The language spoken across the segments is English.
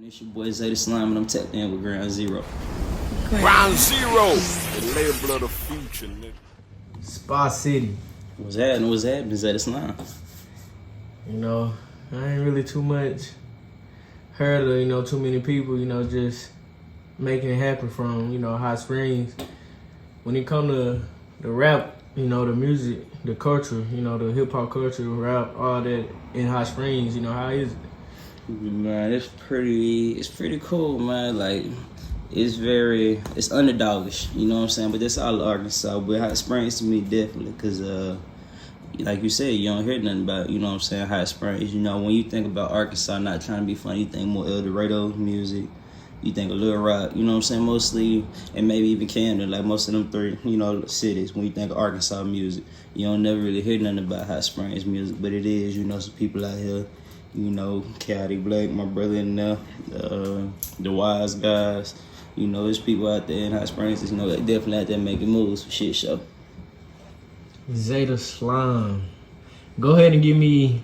It's your boy Zay Da Slime, and I'm tapped in with Ground Zero. Ground Zero, the label of the future, nigga. Spa City. What's happening? What's happening, Zay Da Slime? You know, I ain't really too much heard of, too many people, just making it happen from, Hot Springs. When it come to the rap, the music, the culture, the hip hop culture, rap, all that in Hot Springs, how is it? Man, it's pretty cool, man. Like, it's underdogish, you know what I'm saying? But that's all Arkansas. But Hot Springs to me, definitely, because, like you said, you don't hear nothing about, Hot Springs. When you think about Arkansas, not trying to be funny, you think more El Dorado music. You think of Lil Rock, mostly, and maybe even Camden, like most of them three, cities. When you think of Arkansas music, you don't never really hear nothing about Hot Springs music, but it is, some people out here, Cali Black, my brother in there, the Wise Guys, there's people out there in Hot Springs, that definitely out there making moves for shit show. Zay Da Slime. Go ahead and give me,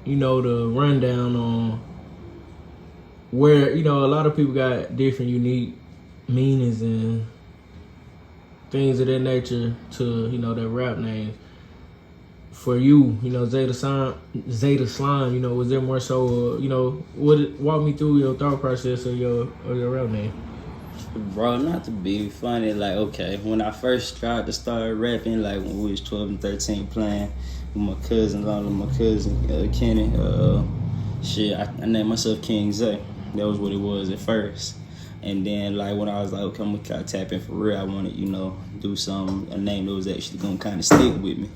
the rundown on where, a lot of people got different unique meanings and things of that nature to, their rap names. For you, Zay Da Slime, was there more so, walk me through your thought process of your rap name? Bro, not to be funny, like, okay, when I first tried to start rapping, like when we was 12 and 13 playing with my cousin, Kenny, I named myself King Zay. That was what it was at first. And then, like, when I was like, okay, I'm gonna tap in for real, I wanted, do a name that was actually gonna kind of stick with me.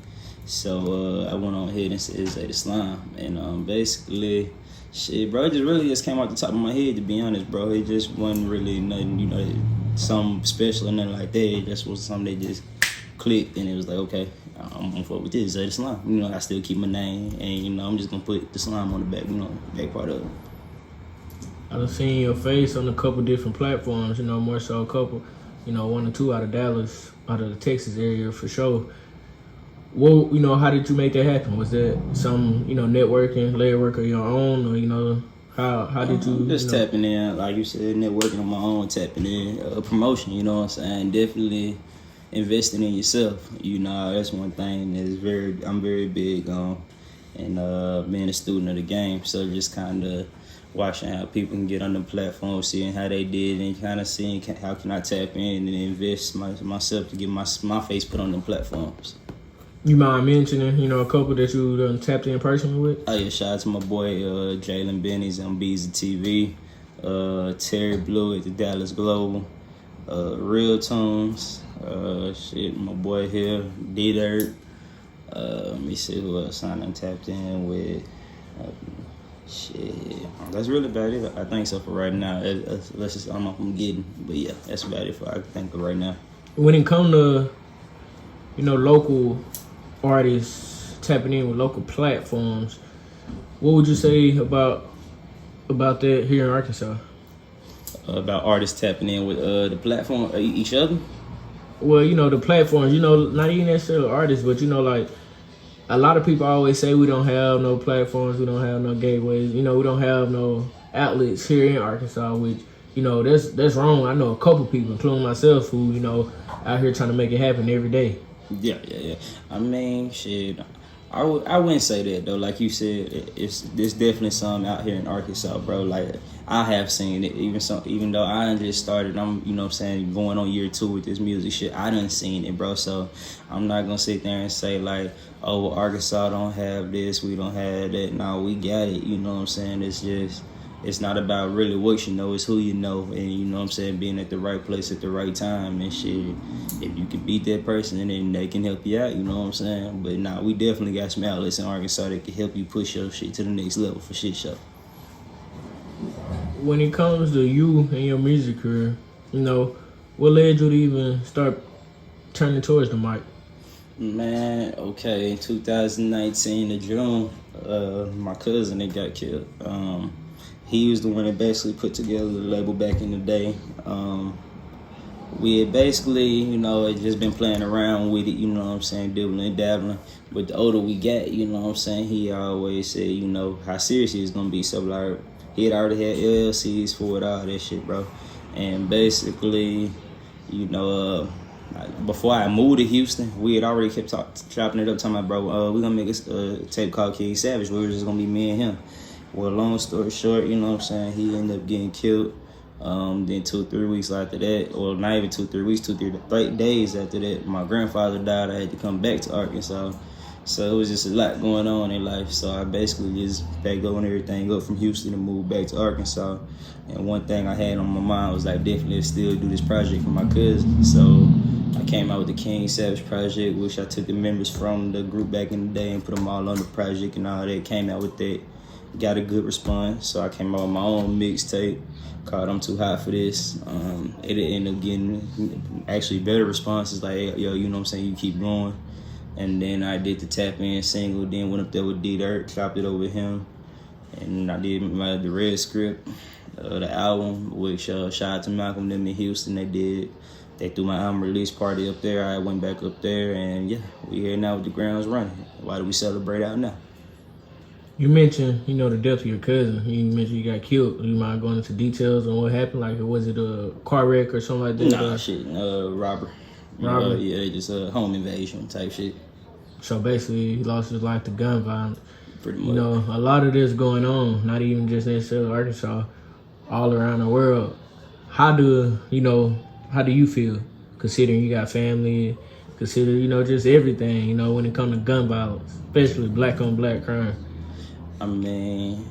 So I went on ahead and said Zay Da Slime. And basically, shit, bro, it just came out the top of my head, to be honest, bro. It just wasn't really nothing, something special or nothing like that. It just was something that just clicked, and it was like, okay, I'm gonna fuck with this, Zay Da Slime. I still keep my name, and, I'm just gonna put the slime on the back, back part of it. I've seen your face on a couple different platforms, more so a couple, 1 or 2 out of Dallas, out of the Texas area for sure. Well, how did you make that happen? Was that some, networking, layer work of your own, or, how did you? Just tapping in, like you said, networking on my own, tapping in, promotion, what I'm saying? Definitely investing in yourself, that's one thing I'm very big on, and being a student of the game, so just kind of watching how people can get on the platform, seeing how they did, and kind of seeing how can I tap in and invest myself to get my face put on the platforms. You mind mentioning, a couple that you done tapped in personally with? Oh yeah, shout out to my boy Jalen Benny's on Beezy TV, Terry Blue at the Dallas Global, Real Tunes, my boy here, D-Dirt. Let me see who else I done tapped in with. That's really about it. I think so for right now. Let's just, I don't know if I'm getting, but yeah, that's about it for I can think of right now. When it come to, local artists tapping in with local platforms, what would you say about that here in Arkansas? About artists tapping in with the platform, each other? Well, the platforms, not even necessarily artists, but like, a lot of people always say we don't have no platforms, we don't have no gateways, we don't have no outlets here in Arkansas, which, that's wrong. I know a couple people, including myself, who, out here trying to make it happen every day. Yeah. I mean, shit, I wouldn't say that, though. Like you said, there's definitely some out here in Arkansas, bro. Like, I have seen it, even though I just started, I'm, going on year 2 with this music shit, I done seen it, bro. So I'm not gonna sit there and say, like, oh, well, Arkansas don't have this, we don't have that. No, we got it, It's just, it's not about really what you know, it's who you know, and being at the right place at the right time and shit. If you can beat that person, then they can help you out, But nah, we definitely got some outlets in Arkansas that can help you push your shit to the next level for shit show. When it comes to you and your music career, what led you to even start turning towards the mic? Man, okay, 2019 in June, my cousin that got killed. He was the one that basically put together the label back in the day. We had basically, had just been playing around with it, dibbling and dabbling. But the older we got, he always said, how serious he was gonna be. So like, He had already had LLCs for it, all that shit, bro. And basically, you know, before I moved to Houston, we had already kept chopping it up, talking about, bro, we're gonna make a tape called King Savage, where it was just gonna be me and him. Well, long story short, you know what I'm saying, he ended up getting killed. Then 2-3 weeks after that, or not even 2-3 weeks, 2-3 days after that, my grandfather died. I had to come back to Arkansas. So it was just a lot going on in life. So I basically just packed up everything up from Houston and moved back to Arkansas. And one thing I had on my mind was like definitely still do this project for my cousin. So I came out with the King Savage project, which I took the members from the group back in the day and put them all on the project and all that. Came out with that, got a good response. So I came out with my own mixtape called I'm Too Hot For This. It ended up getting actually better responses, like, hey, yo, you know what I'm saying, you keep going. And then I did the Tap In single, then went up there with D-Dirt, chopped it over him. And I did the Red Script, the album, which shout out to Malcolm them in Houston. They threw my album release party up there. I went back up there, and yeah, we here now with the grounds running. Why do we celebrate out now? You mentioned, you know, the death of your cousin. You mentioned you got killed. You mind going into details on what happened? Like, was it a car wreck or something like that? Nah, shit, robbery. Robbery? Yeah, just a home invasion type shit. So basically, he lost his life to gun violence. Pretty much. You know, a lot of this going on, not even just necessarily Arkansas, all around the world. How do you feel, considering you got family, consider, you know, just everything, you know, when it comes to gun violence, especially black on black crime? I mean,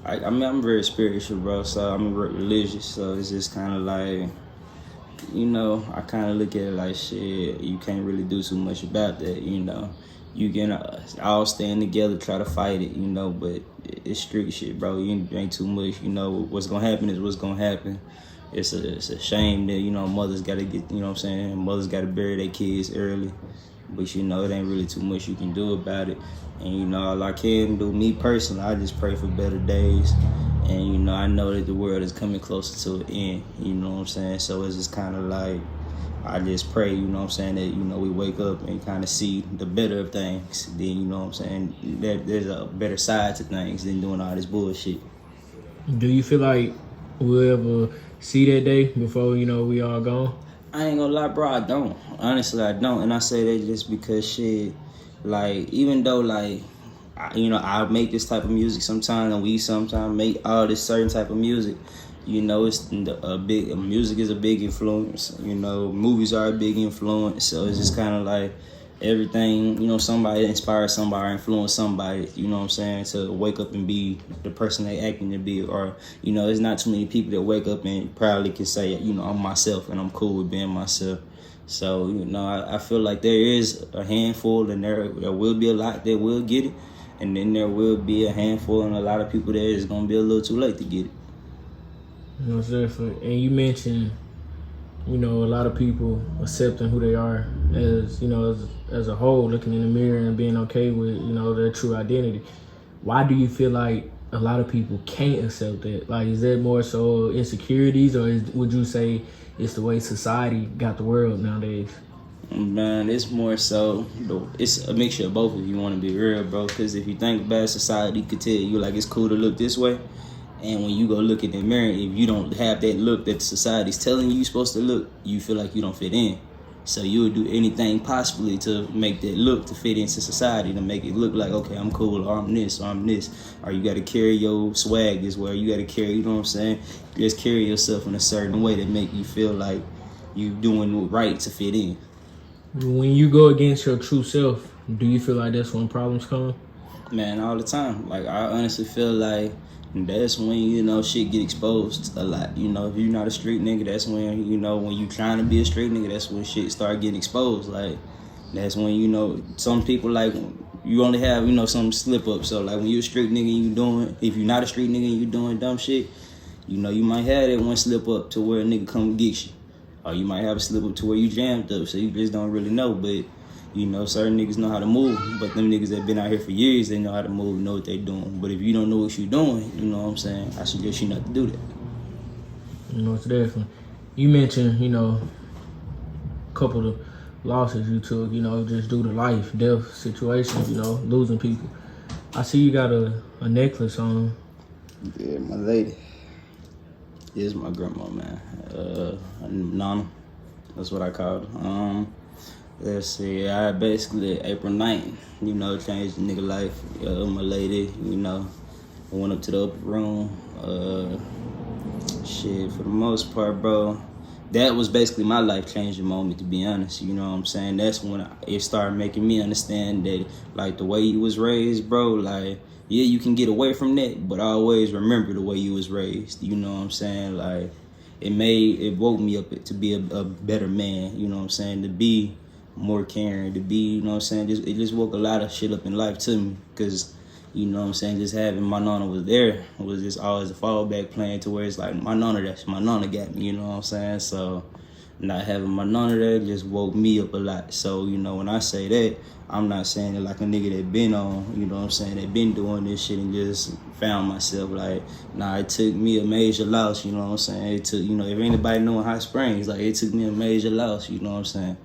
I'm very spiritual, bro, so I'm religious, so it's just kind of like, you know, I kind of look at it like, shit, you can't really do too much about that, you know. You can all stand together, try to fight it, you know, but it's street shit, bro. You ain't too much, you know. What's gonna happen is what's gonna happen. It's a shame that, you know, mothers gotta get, you know what I'm saying, mothers gotta bury their kids early. But, you know, it ain't really too much you can do about it. And, you know, all I can do, me personally, I just pray for better days. And, you know, I know that the world is coming closer to an end, you know what I'm saying? So it's just kind of like, I just pray, you know what I'm saying, that, you know, we wake up and kind of see the better of things. Then, you know what I'm saying, there's a better side to things than doing all this bullshit. Do you feel like we'll ever see that day before, you know, we all gone? I ain't gonna lie, bro, I don't. Honestly, I don't. And I say that just because, shit, like, even though, like, I make this type of music sometimes, and we sometimes make all this certain type of music. You know, music is a big influence. You know, movies are a big influence. So it's just kind of like everything, you know, somebody inspires somebody, influence somebody, you know what I'm saying, to wake up and be the person they acting to be. Or, you know, there's not too many people that wake up and proudly can say, you know, I'm myself and I'm cool with being myself. So, you know, I feel like there is a handful, and there will be a lot that will get it. And then there will be a handful and a lot of people that is going to be a little too late to get it. You know, definitely. And you mentioned, you know, a lot of people accepting who they are as, you know, as a whole, looking in the mirror and being okay with, you know, their true identity. Why do you feel like a lot of people can't accept that? Like, is that more so insecurities, or would you say it's the way society got the world nowadays? Man, it's more so, it's a mixture of both if you want to be real, bro. Because if you think about it, society could tell you, like, it's cool to look this way. And when you go look in the mirror, if you don't have that look that society's telling you're supposed to look, you feel like you don't fit in. So you would do anything possibly to make that look to fit into society, to make it look like, okay, I'm cool, or I'm this, or I'm this. Or you got to carry your swag as well. You got to carry, you know what I'm saying? Just carry yourself in a certain way that make you feel like you doing right to fit in. When you go against your true self, do you feel like that's when problems come? Man, all the time. Like, I honestly feel like that's when, you know, shit get exposed a lot. You know, if you're not a street nigga, that's when, you know, when you trying to be a street nigga, that's when shit start getting exposed. Like, that's when, you know, some people, like, you only have, you know, some slip up. So, like, when you're a street nigga and you doing, if you're not a street nigga and you doing dumb shit, you know, you might have that one slip up to where a nigga come get you. Or you might have a slip up to where you jammed up, so you just don't really know. But, you know, certain niggas know how to move. But them niggas that been out here for years, they know how to move, know what they doing. But if you don't know what you doing, you know what I'm saying, I suggest you not to do that. You know, it's definitely. You mentioned, you know, a couple of losses you took, you know, just due to life, death situations, you know, losing people. I see you got a necklace on. Yeah, my lady is my grandma, man. Nana, that's what I called her. Let's see, I basically April 9th, you know, changed the nigga life. My lady, you know, I went up to the upper room. Shit, for the most part, bro, that was basically my life changing moment, to be honest. You know what I'm saying? That's when it started making me understand that, like, the way you was raised, bro, like, yeah, you can get away from that, but always remember the way you was raised. You know what I'm saying? Like, it woke me up to be a better man. You know what I'm saying? To be more caring, to be, you know what I'm saying? It just woke a lot of shit up in life to me, because, you know what I'm saying, just having my nana was there was just always a fallback plan to where it's like my nana got me, you know what I'm saying? So not having my nana there just woke me up a lot. So, you know, when I say that, I'm not saying it like a nigga that been on, you know what I'm saying, that been doing this shit and just found myself. Like, nah, it took me a major loss, you know what I'm saying? It took, you know, if anybody know Hot Springs, like, it took me a major loss, you know what I'm saying,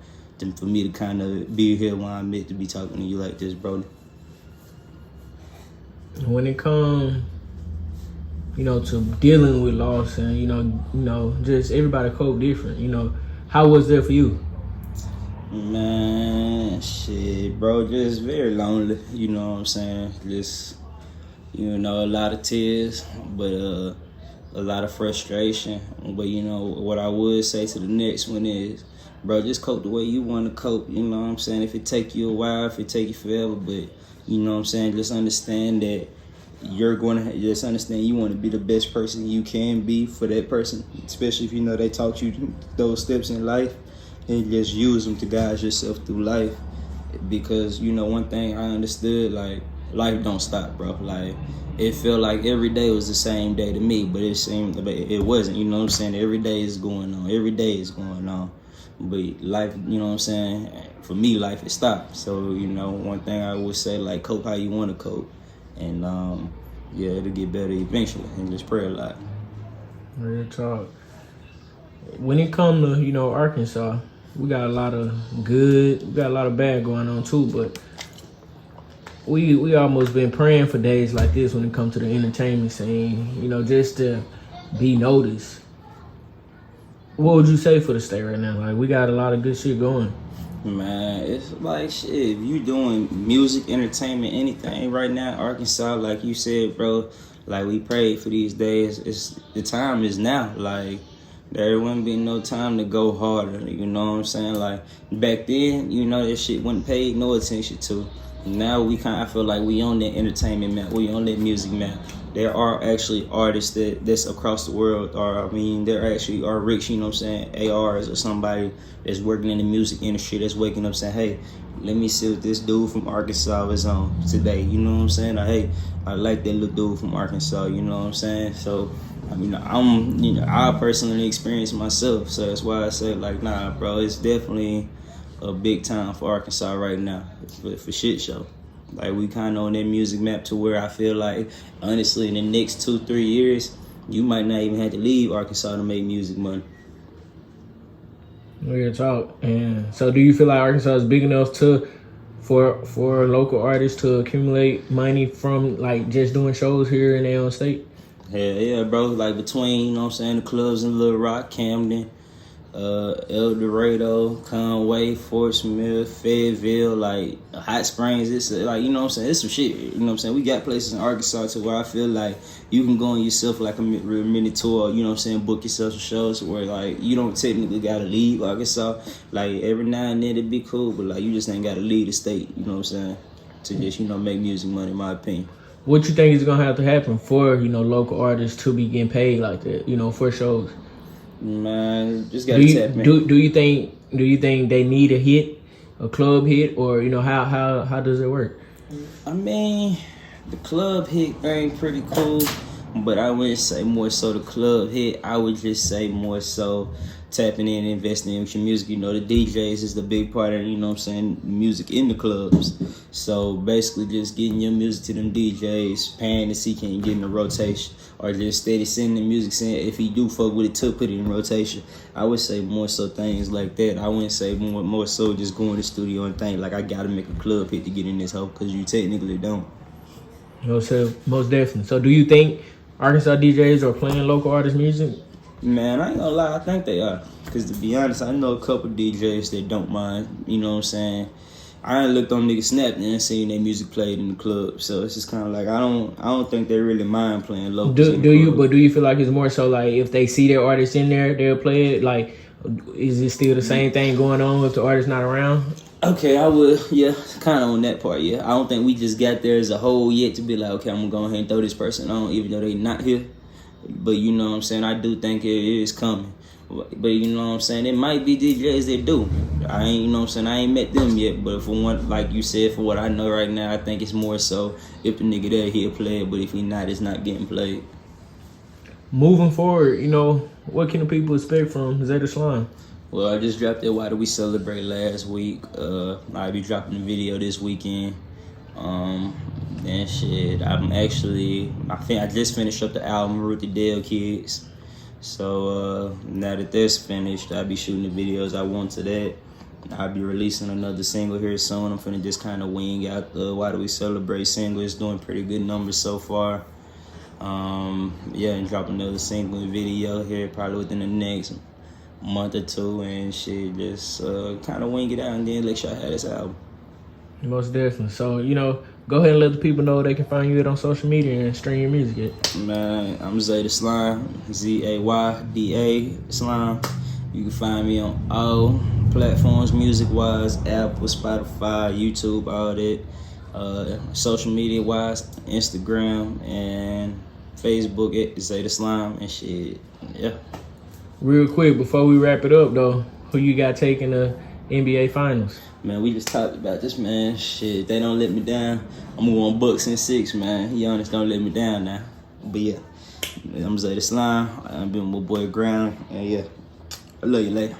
for me to kind of be here where I'm meant to be talking to you like this, bro. When it comes, you know, to dealing with loss and, you know, just everybody cope different, you know, how was that for you? Man, shit, bro, just very lonely, you know what I'm saying? Just, you know, a lot of tears, but a lot of frustration. But, you know, what I would say to the next one is, bro, just cope the way you want to cope, you know what I'm saying? If it take you a while, if it take you forever, but, you know what I'm saying, just understand that you're going to just understand you want to be the best person you can be for that person, especially if you know they taught you those steps in life, and just use them to guide yourself through life. Because, you know, one thing I understood, like, life don't stop, bro. Like, it felt like every day was the same day to me, but it seemed it wasn't, you know what I'm saying? Every day is going on. Every day is going on. But life, you know what I'm saying? For me, life is stopped. So, you know, one thing I would say, like, cope how you want to cope. And, yeah, it'll get better eventually. And just pray a lot. Real talk. When it comes to, you know, Arkansas, we got a lot of good, we got a lot of bad going on too, but we almost been praying for days like this when it comes to the entertainment scene, you know, just to be noticed. What would you say for the state right now? Like, we got a lot of good shit going. Man, it's like shit. If you doing music, entertainment, anything right now, Arkansas, like you said, bro, like we prayed for these days. It's the time is now. Like, there wouldn't be no time to go harder. You know what I'm saying? Like, back then, you know, that shit wasn't paid no attention to. Now I feel like we on that entertainment map. We on that music map. There are actually artists that's across the world, or I mean, there actually are rich, you know what I'm saying, ARs or somebody that's working in the music industry that's waking up saying, hey, let me see what this dude from Arkansas is on today, you know what I'm saying? Or, hey, I like that little dude from Arkansas, you know what I'm saying? So, I mean, I personally experienced myself, so that's why I say, like, nah, bro, it's definitely a big time for Arkansas right now, for shit show. Like, we kind of on that music map to where I feel like, honestly, in the next 2-3 years, you might not even have to leave Arkansas to make music money. Real talk. And so do you feel like Arkansas is big enough for local artists to accumulate money from, like, just doing shows here in their own state? Hell yeah, bro. Like, between, you know what I'm saying, the clubs in Little Rock, Camden, El Dorado, Conway, Fort Smith, Fayetteville, like Hot Springs, it's like, you know what I'm saying, it's some shit, you know what I'm saying, we got places in Arkansas to where I feel like you can go on yourself like a real mini tour, you know what I'm saying, book yourself some shows where, like, you don't technically gotta leave Arkansas. Like, every now and then it'd be cool, but, like, you just ain't gotta leave the state, you know what I'm saying, to just, you know, make music money, in my opinion. What you think is gonna have to happen for, you know, local artists to be getting paid like that, you know, for shows? Man, just gotta tap in. Do you think they need a hit, a club hit, or, you know, how does it work? I mean, the club hit ain't pretty cool, but I wouldn't say more so the club hit. I would just say more so tapping in and investing in your music. You know, the DJs is the big part of, you know what I'm saying, music in the clubs. So basically just getting your music to them DJs, paying to see can you get in the rotation, or just steady sending the music, saying if he do fuck with it to put it in rotation. I would say more so things like that. I wouldn't say more so just going to the studio and think like I gotta make a club hit to get in this hoe, because you technically don't. You know, so most definitely. So do you think Arkansas DJs are playing local artist music? Man, I ain't gonna lie, I think they are. Cause to be honest, I know a couple DJs that don't mind. You know what I'm saying? I ain't looked on niggas Snap and seen their music played in the club, so it's just kind of like I don't think they really mind playing local. Do you feel like it's more so like if they see their artist in there, they'll play it? Like, is it still the same thing going on if the artist not around? Okay, I would, yeah, kind of on that part, yeah. I don't think we just got there as a whole yet to be like, okay, I'm gonna go ahead and throw this person on, even though they not here. But you know what I'm saying, I do think it is coming. But you know what I'm saying, it might be DJs that do. I ain't, you know what I'm saying, I ain't met them yet. But for one, like you said, for what I know right now, I think it's more so if the nigga there, he'll play it. But if he not, it's not getting played. Moving forward, you know, what can the people expect from Zay Da Slime? Well, I just dropped that Why Do We Celebrate last week. I'll be dropping the video this weekend. And shit, I think I just finished up the album Root the Dale Kids. So now that that's finished, I'll be shooting the videos I want to that. I'll be releasing another single here soon. I'm finna just kind of wing out the Why Do We Celebrate single. It's doing pretty good numbers so far. Yeah, and drop another single and video here probably within the next month or two, and shit, just kind of wing it out and then let y'all have this album. Most definitely. So, you know, go ahead and let the people know they can find you on social media and stream your music at. Man, I'm Zay Da Slime, Zayda Slime. You can find me on all platforms, music-wise, Apple, Spotify, YouTube, all that. Social media-wise, Instagram and Facebook at Zay Da Slime and shit. Yeah. Real quick, before we wrap it up, though, who you got taking the NBA Finals? Man, we just talked about this, man. Shit, they don't let me down. I'm going Bucks in 6, man. Giannis don't let me down now. But yeah, I'm Zay Da Slime. I've been with my boy Ground. And yeah, I love you later.